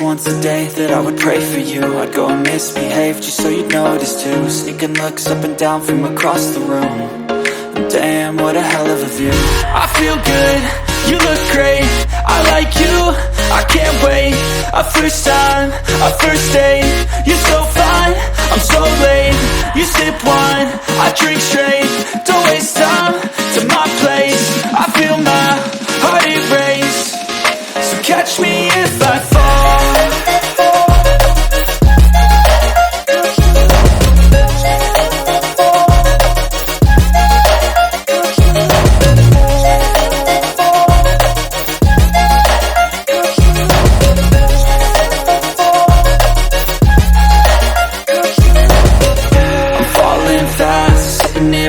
once a day that I would pray for you. I'd go and misbehave just so you'd notice too. Sneaking looks up and down from across the room. And damn, what a hell of a view. I feel good, you look great, I like you, I can't wait. A first time, a first date, you're so fine, I'm so late. You sip wine, I drink straight. Don't waste time to my place. I feel my heart erase. So catch me if I fall.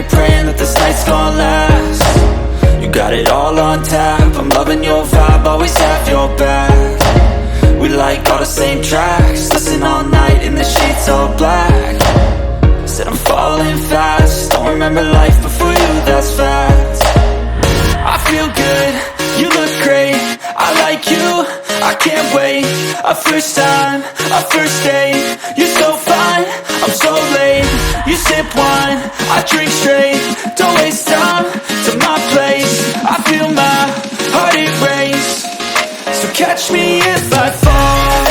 Praying that this night's gonna last. You got it all on tap, I'm loving your vibe, always have your back. We like all the same tracks, listen all night in the sheets all black. Said I'm falling fast, don't remember life before you, that's facts. I feel good, you look great, I like you, I can't wait. A first time, a first date, you're so fine, I'm so late. You sip wine, I drink straight. Don't waste time to my place. I feel my heart erase. So catch me if I fall.